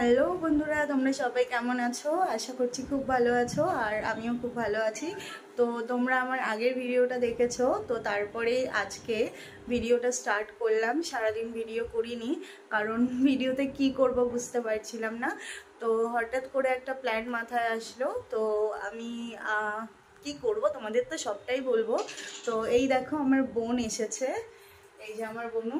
Hello বন্ধুরা, তোমরা সবাই কেমন আছো? আশা করছি খুব ভালো আছো, আর আমিও খুব ভালো আছি। তো তোমরা আমার আগের ভিডিওটা দেখেছো, তো তারপরে আজকে ভিডিওটা স্টার্ট করলাম। সারাদিন ভিডিও করিনি, কারণ ভিডিওতে কি করব বুঝতে পারছিলাম না। তো হঠাৎ করে একটা প্ল্যান মাথায় আসলো, তো আমি কি করব তোমাদের তো সবটাই বলবো। তো এই দেখো আমার বোন এসেছে, এই যে আমার বোনু।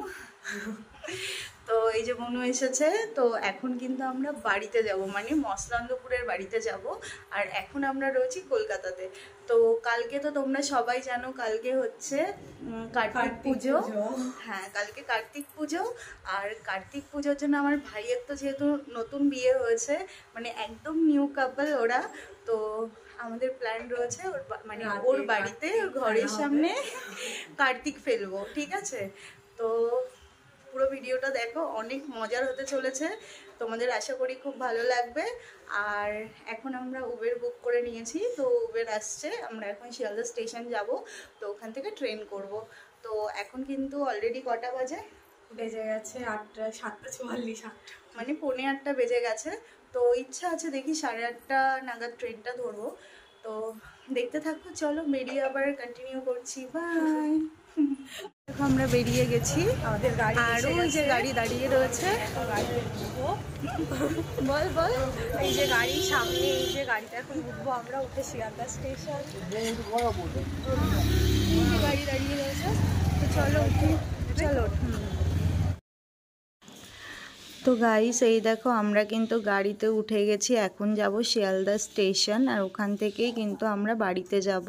তো এই যে বনু এসেছে, তো এখন কিন্তু আমরা বাড়িতে যাব, মানে মসলান্দপুরের বাড়িতে যাব। আর এখন আমরা রয়েছি কলকাতাতে। তো কালকে তো তোমরা সবাই জানো, কালকে হচ্ছে কার্তিক পুজো। হ্যাঁ, কালকে কার্তিক পুজো। আর কার্তিক পুজোর জন্য আমার ভাইয়ের তো যেহেতু নতুন বিয়ে হয়েছে, মানে একদম নিউ কাপল ওরা, তো আমাদের প্ল্যান রয়েছে ওর মানে ওর বাড়িতে ওর ঘরের সামনে কার্তিক ফেলবো, ঠিক আছে? তো পুরো ভিডিওটা দেখো, অনেক মজার হতে চলেছে, তোমাদের আশা করি খুব ভালো লাগবে। আর এখন আমরা উবের বুক করে নিয়েছি, তো উবের আসছে, আমরা এখন শিয়ালদা স্টেশন যাব, তো ওখান থেকে ট্রেন করব। তো এখন কিন্তু অলরেডি কটা বাজে? বেজে গেছে 8টা, 7:44, মানে 7:45 বেজে গেছে। তো ইচ্ছা আছে দেখি 8:30 নাগাদ ট্রেনটা ধরবো। তো দেখতে থাকো, চলো বেরিয়ে আবার কন্টিনিউ করছি। বাই। দেখো আমরা বেরিয়ে গেছি, আমাদের গাড়ি, আর ওই যে গাড়ি দাঁড়িয়ে রয়েছে। বল বল। এই যে গাড়ি সামনে, এই যে গাড়িটা এখন উঠবো আমরা, উঠে শিয়ালদা স্টেশন। এই যে গাড়ি দাঁড়িয়ে রয়েছে, তো চলো উঠি, চলো। তো গাইস, এই দেখো আমরা কিন্তু গাড়িতে উঠে গেছি, এখন যাব শিয়ালদা স্টেশন, আর ওখান থেকেই কিন্তু আমরা বাড়িতে যাব।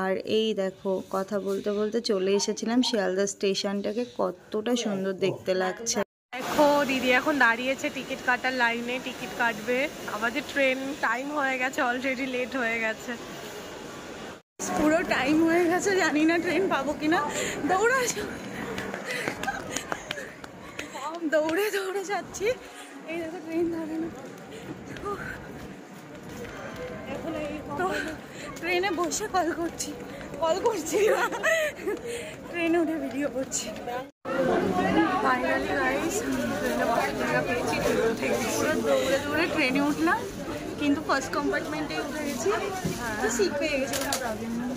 আর এই দেখো, কথা বলতে বলতে চলে এসেছিলাম শিয়ালদা স্টেশনটাকে, কতটা সুন্দর দেখতে লাগছে। দেখো দিদি এখন দাঁড়িয়েছে টিকিট কাটার লাইনে, টিকিট কাটবে। আমাদের ট্রেন টাইম হয়ে গেছে, অলরেডি লেট হয়ে গেছে, পুরো টাইম হয়ে গেছে, জানি না ট্রেন পাবো কিনা। দৌড়ে দৌড়ে যাচ্ছি, এই দেখো ট্রেন ধরে না। এখন এই তো ট্রেনে বসে কল করছি ট্রেনে উঠে ভিডিও করছি। ফাইনালি গাইস ট্রেনে বসার জায়গা পেয়েছি, পুরো দৌড়ে দৌড়ে ট্রেনে উঠলাম, কিন্তু ফার্স্ট কম্পার্টমেন্টে উঠে গেছি, তো সিট পেয়ে গেছি, কোনো প্রবলেম নেই।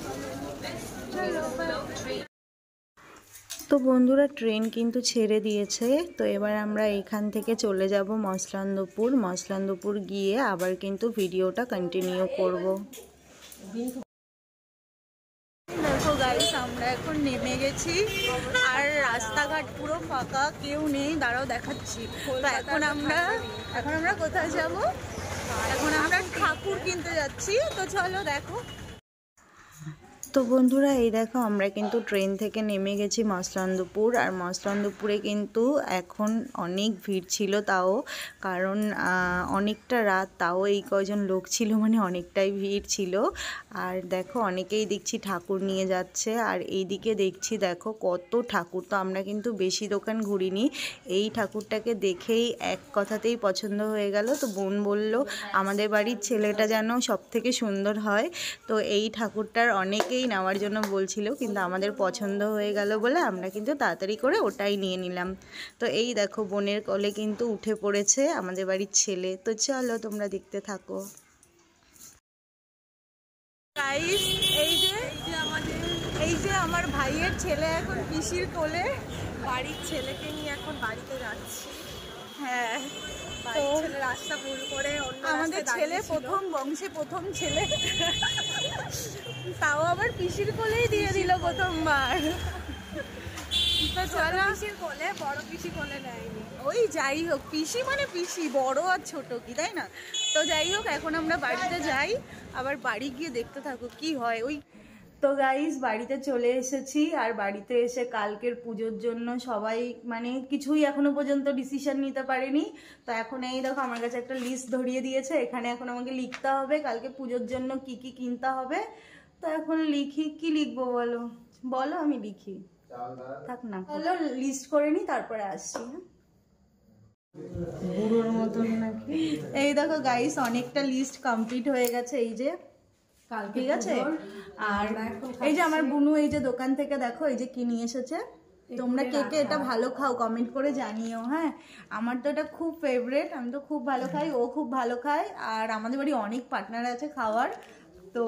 তো বন্ধুরা, ট্রেন কিন্তু ছেড়ে দিয়েছে, তো এবার আমরা এখান থেকে চলে যাব মসলান্দপুর গিয়ে আবার কিন্তু ভিডিওটা কন্টিনিউ করব। দেখো গাইস, আমরা এখন নেমে গেছি, আর রাস্তাঘাট পুরো ফাঁকা, কেউ নেই। দাঁড়াও দেখাচ্ছি। তো এখন আমরা কোথায় যাব? এখন আমরা ঠাকুর কিনতে যাচ্ছি, তো চলো দেখো। তো বন্ধুরা, এই দেখো আমরা কিন্তু ট্রেন থেকে নেমে গেছি মসলান্দপুর, আর মসলান্দপুরে কিন্তু এখন অনেক ভিড় ছিল, তাও কারণ অনেকটা রাত, তাও এই কয়জন লোক ছিল, মানে অনেকটাই ভিড় ছিল। আর দেখো অনেকেই দেখছি ঠাকুর নিয়ে যাচ্ছে, আর এইদিকে দেখছি দেখো কত ঠাকুর। তো আমরা কিন্তু বেশি দোকান ঘুরিনি, এই ঠাকুরটাকে দেখেই এক কথাতেই পছন্দ হয়ে গেল। তো বোন বলল আমাদের বাড়ির ছেলেটা যেন সব থেকে সুন্দর হয়, তো এই ঠাকুরটার অনেকেই নেওয়ার জন্য বলছিল, কিন্তু আমাদের পছন্দ হয়ে গেল বলে আমরা কিন্তু তাড়াতাড়ি করে ওটাই নিয়ে নিলাম। তো এই দেখো বোনের কোলে কিন্তু উঠে পড়েছে আমাদের বাড়ির ছেলে, তো চলো তোমরা দেখতে থাকো। গাইস, এই যে আমার ভাইয়ের ছেলে এখন পিসির কোলে, বাড়ির ছেলেকে নিয়ে এখন বাড়িতে যাচ্ছি। হ্যাঁ, বাড়ির ছেলে রাস্তা ভুল করে আমাদের ছেলে প্রথম বংশে প্রথম ছেলে, তাও আবার পিসির কোলেই দিয়ে দিল প্রথমবার। পিসির কোলে, বড় পিসি কোলে নেয়নি। ওই যাই হোক, পিসি মানে পিসি, বড় আর ছোট কি, তাই না? তো যাই হোক, এখন আমরা বাড়িতে যাই, আবার বাড়ি গিয়ে দেখতে থাকো কি হয়। ওই তো গাইস, বাড়িতে চলে এসেছি, আর বাড়িতে এসে কালকের পুজোর জন্য সবাই মানে কিছুই এখনো পর্যন্ত ডিসিশন নিতে পারেনি। তো এখন এই দেখো আমার কাছে একটা লিস্ট ধরিয়ে দিয়েছে, এখানে এখন আমাকে লিখতে হবে কালকে পুজোর জন্য কি কি কিনতে হবে। তো এখন লিখি, কি লিখবো বলো বলো, আমি লিখি, থাক না, হলো লিস্ট করে নি, তারপরে আসছি। বুড়োর মতন নাকি। এই দেখো গাইস, অনেকটা লিস্ট কমপ্লিট হয়ে গেছে, এই যে ঠিক আছে। আর এই যে আমার বুনু এই যে দোকান থেকে দেখো এই যে কি নিয়ে এসেছে, তোমরা কে কে এটা ভালো খাও কমেন্ট করে জানিও। হ্যাঁ, আমার তো এটা খুব ফেভারিট, আমি তো খুব ভালো খাই, ও খুব ভালো খায়, আর আমাদের বাড়ি অনেক পার্টনার আছে খাওয়ার, তো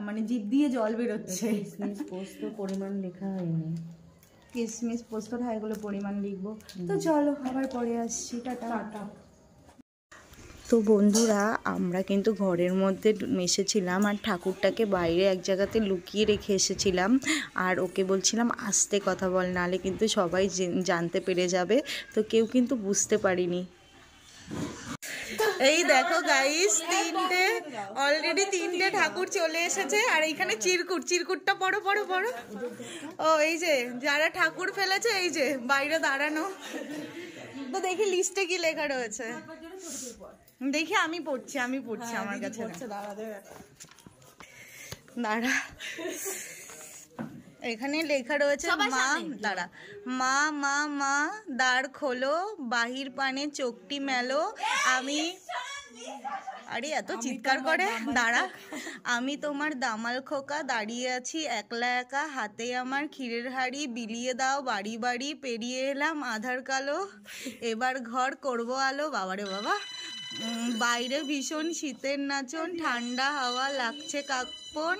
মানে জিভ দিয়ে জল বেরোচ্ছে। কিশমিশ পোস্ত পরিমাণ লেখা হয়নি, কিশমিশ পোস্তটা এগুলো পরিমাণ লিখবো। তো চলো আবার পরে আসছি, টাটা। তো বন্ধুরা, আমরা কিন্তু ঘরের মধ্যে এসেছিলাম আর ঠাকুরটাকে বাইরে এক জায়গাতে লুকিয়ে রেখে এসেছিলাম, আর ওকে বলছিলাম আস্তে কথা বল, নালে কিন্তু সবাই জানতে পেরে যাবে, তো কেউ কিন্তু বুঝতে পারিনি। এই দেখো গাইস, অলরেডি তিনটে ঠাকুর চলে এসেছে, আর এইখানে চিরকুটটা পড়ো। ও এই যে যারা ঠাকুর ফেলেছে, এই যে বাইরে দাঁড়ানো। তো দেখি লিস্টে কি লেখা রয়েছে, দেখি আমি পড়ছি আমার কাছে দাঁড়া। এখানে লেখা রয়েছে মা দ্বার খোলো, বাহির পানে চোখটি মেলো, আমি আরে এত চিৎকার করে, দাঁড়া, আমি তোমার দামাল খোকা, দাঁড়িয়ে আছি একলা একা, হাতে আমার ক্ষীরের হাড়ি, বিলিয়ে দাও বাড়ি বাড়ি, পেরিয়ে এলাম আধার কালো, এবার ঘর করবো আলো। বাবারে বাবা, বাইরে ভীষণ শীতের নাচন, ঠান্ডা হাওয়া লাগছে কাঁপন,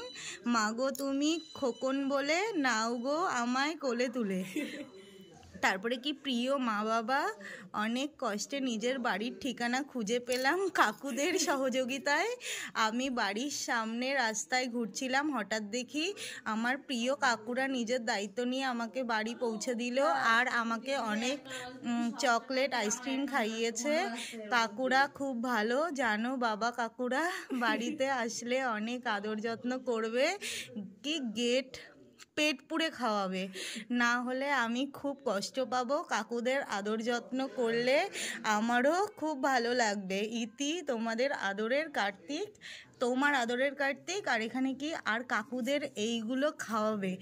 মাগো তুমি খোকন বলে নাও গো আমায় কোলে তুলে। তারপরে কি, প্রিয় মা বাবা, অনেক কষ্টে নিজের বাড়ির ঠিকানা খুঁজে পেলাম, কাকুদের সহযোগিতায় আমি বাড়ির সামনে রাস্তায় ঘুরছিলাম, হঠাৎ দেখি আমার প্রিয় কাকুরা নিজের দায়িত্ব নিয়ে আমাকে বাড়ি পৌঁছে দিল, আর আমাকে অনেক চকলেট আইসক্রিম খাইয়েছে। কাকুরা খুব ভালো জানো বাবা, কাকুরা বাড়িতে আসলে অনেক আদর যত্ন করবে, কি পেট পুড়ে খাওয়াবে, না হলে আমি খুব কষ্ট পাবো, কাকুদের আদর যত্ন করলে আমারও খুব ভালো লাগবে। ইতি তোমার আদরের কার্তিক। আর এখানে কি, আর কাকুদের এইগুলো খাওয়াবে,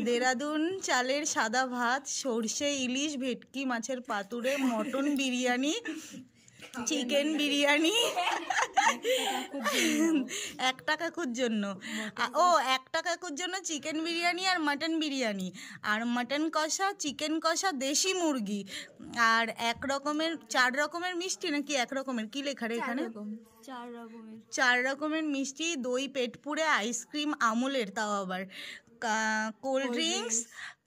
দেরাদুন চালের সাদা ভাত, সর্ষে ইলিশ, ভেটকি মাছের পাতুরে, মটন বিরিয়ানি, চিকেন বিরিয়ানি, একটা কাকুর জন্য চিকেন বিরিয়ানি আর মটন বিরিয়ানি, আর মটন কষা, চিকেন কষা, দেশি মুরগি, আর 4 রকমের মিষ্টি, নাকি 1 রকমের, কি লেখা রে এখানে? 4 রকমের মিষ্টি, দই পেট পুড়ে, আইসক্রিম আমুলের, তাও আবার কোল্ড ড্রিঙ্কস।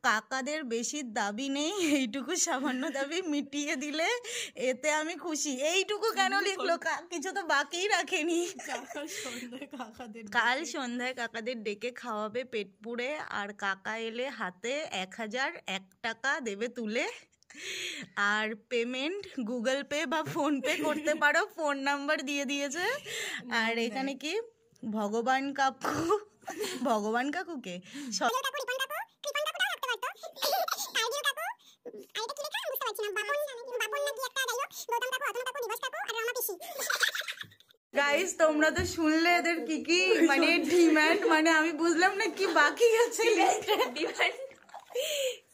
কাকাদের বেশি দাবি নেই, এইটুকু সামান্য দাবি মিটিয়ে দিলে এতে আমি খুশি। এইটুকু কেন লিখলো, কিছু তো বাকিই রাখেনি। কাল সন্ধ্যায় কাকাদের ডেকে খাওয়াবে পেট পুড়ে, আর কাকা এলে হাতে 1001 টাকা দেবে তুলে, আর পেমেন্ট গুগল পে বা ফোন পে করতে পারো, ফোন নাম্বার দিয়ে দিয়েছে। আর এখানে কি, ভগবান কাকুকে গাইস, তোমরা তো শুনলে এদের কি মানে ডিমান্ড, মানে আমি বুঝলাম না কি বাকি আছে,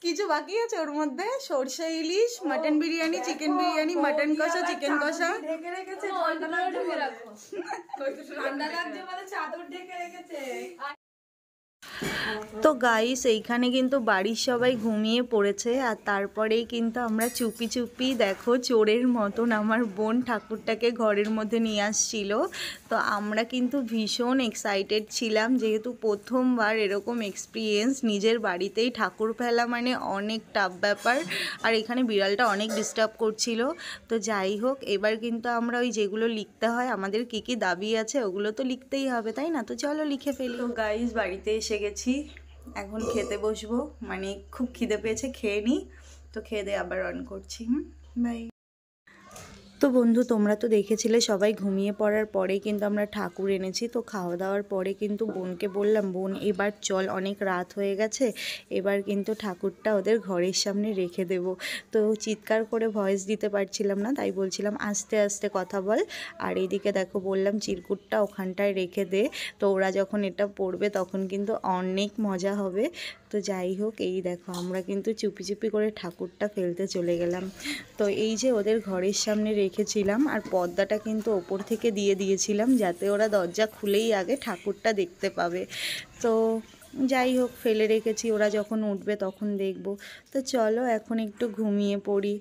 কিছু বাকি আছে ওর মধ্যে, সরষে ইলিশ, mutton biryani, chicken biryani, mutton কষা, চিকেন কষা, তো গাইস এইখানে কিন্তু বাড়ির সবাই ঘুমিয়ে পড়েছে, আর তারপরেই কিন্তু আমরা চুপি দেখো চোরের মতন আমার বোন ঠাকুরটাকে ঘরের মধ্যে নিয়ে আসছিল। তো আমরা কিন্তু ভীষণ এক্সাইটেড ছিলাম, যেহেতু প্রথমবার এরকম এক্সপিরিয়েন্স, নিজের বাড়িতেই ঠাকুর ফেলা মানে অনেক টাফ ব্যাপার, আর এখানে বিড়ালটা অনেক ডিস্টার্ব করছিল। তো যাই হোক, এবার কিন্তু আমরা ওই যেগুলো লিখতে হয়, আমাদের কি দাবি আছে ওগুলো তো লিখতেই হবে, তাই না? তো চলো লিখে ফেলি। তো গাইস বাড়িতে এসে গেছি, এখন খেতে বসবো, মানে খুব খিদে পেয়েছে, খেয়ে নিই, তো খেয়ে দিয়ে আবার অন করছি। বাই। তো বন্ধু, তোমরা তো দেখেছিলে সবাই ঘুমিয়ে পড়ার পরে কিন্তু আমরা ঠাকুর এনেছি। তো খাওয়া দাওয়ার পরে কিন্তু বোনকে বললাম, বোন এবার চল, অনেক রাত হয়ে গেছে, এবার কিন্তু ঠাকুরটা ওদের ঘরের সামনে রেখে দেব। তো চিৎকার করে ভয়েস দিতে পারছিলাম না, তাই বলছিলাম আস্তে আস্তে কথা বল। আর এইদিকে দেখো বললাম চিরকুটটা ওখানটায় রেখে দে, তো ওরা যখন এটা পড়বে তখন কিন্তু অনেক মজা হবে। তো যাই হোক, এই দেখো আমরা কিন্তু চুপি করে ঠাকুরটা ফেলতে চলে গেলাম। তো এই যে ওদের ঘরের সামনে রেখেছিলাম, আর পর্দাটা কিন্তু ওপর থেকে দিয়ে দিয়েছিলাম, যাতে ওরা দরজা খুলেই আগে ঠাকুরটা দেখতে পাবে। তো যাই হোক ফেলে রেখেছি, ওরা যখন উঠবে তখন দেখব। তো চলো এখন একটু ঘুমিয়ে পড়ি।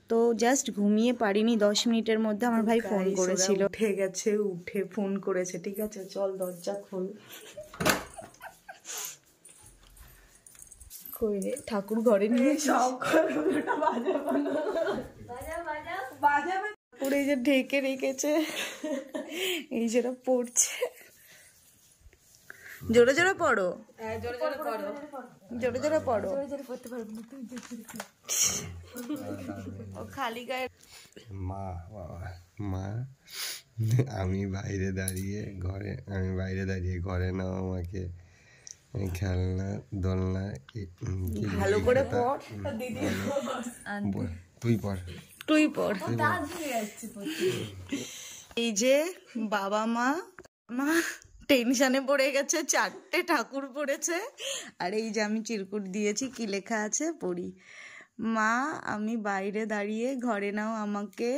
তো জাস্ট ঘুমিয়ে পারিনি, 10 মিনিটের মধ্যে আমার ভাই ফোন করেছিল। উঠে গেছে, উঠে ফোন করেছে। ঠিক আছে চল দরজা খোল। কই রে ঠাকুর ঘরে নিয়ে সব পুরো এই যে ঢেকে রেখেছে, এই যেটা পড়ছে। জোরে জোরে পড়ো, জোরে জোরে পড়ো। ও খালি গায়ে। মা বাবা মা, আমি বাইরে দাঁড়িয়ে ঘরে নাও আমাকে, খেলনা দোলনা। ভালো করে পড়, তুই পড়, তুই পড়। এই যে বাবা মা টেনশনে পড়ে গেছে, 4টে ঠাকুর পড়েছে। আর এই যে আমি চিরকুট দিয়েছি, কি লেখা আছে পড়ি। মা আমি বাইরে দাঁড়িয়ে ঘরে নাও আমাকে,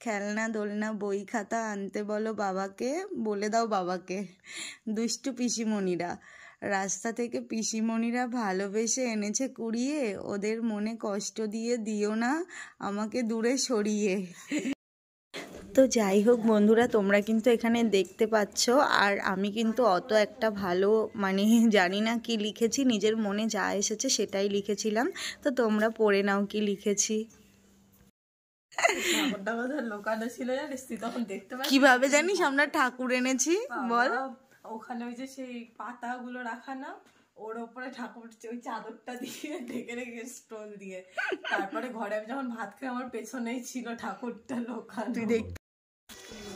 খেলনা দোলনা বই খাতা আনতে বলো বাবাকে, বলে দাও বাবাকে। দুষ্টু পিসিমণিরা, রাস্তা থেকে পিসিমণিরা ভালোবেসে এনেছে কুড়িয়ে, ওদের মনে কষ্ট দিয়ে দিও না আমাকে দূরে সরিয়ে। তো যাই হোক বন্ধুরা, তোমরা কিন্তু এখানে দেখতে পাচ্ছ, আর আমি কিন্তু অত একটা ভালো মানে জানি না কি লিখেছি, নিজের মনে যা এসেছে সেটাই লিখেছিলাম। তো তোমরা পড়ে নাও কি লিখেছি। কিভাবে জানিস আমরা ঠাকুর এনেছি বল? ওখানে ওই যে সেই পাতাগুলো রাখা না, ওর উপরে ঠাকুর ওই চাদরটা দিয়ে ঢেকে রেখে স্টোন দিয়ে, তারপরে ঘরে আমি যখন ভাত খাই আমার পেছনেই ছিল ঠাকুরটা লোকানো। তুই দেখ।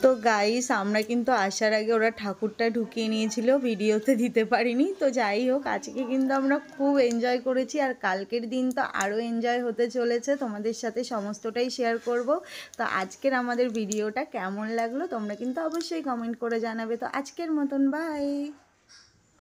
তো গাইস আমরা কিন্তু আসার আগে ওরা ঠাকুরটা ঢুকিয়ে নিয়েছিল, ভিডিওতে দিতে পারিনি। তো যাই হোক আজকে কিন্তু আমরা খুব এনজয় করেছি, আর কালকের দিন তো আরও এনজয় হতে চলেছে, তোমাদের সাথে সমস্তটাই শেয়ার করব। তো আজকের আমাদের ভিডিওটা কেমন লাগলো তোমরা কিন্তু অবশ্যই কমেন্ট করে জানাবে। তো আজকের মতন বাই।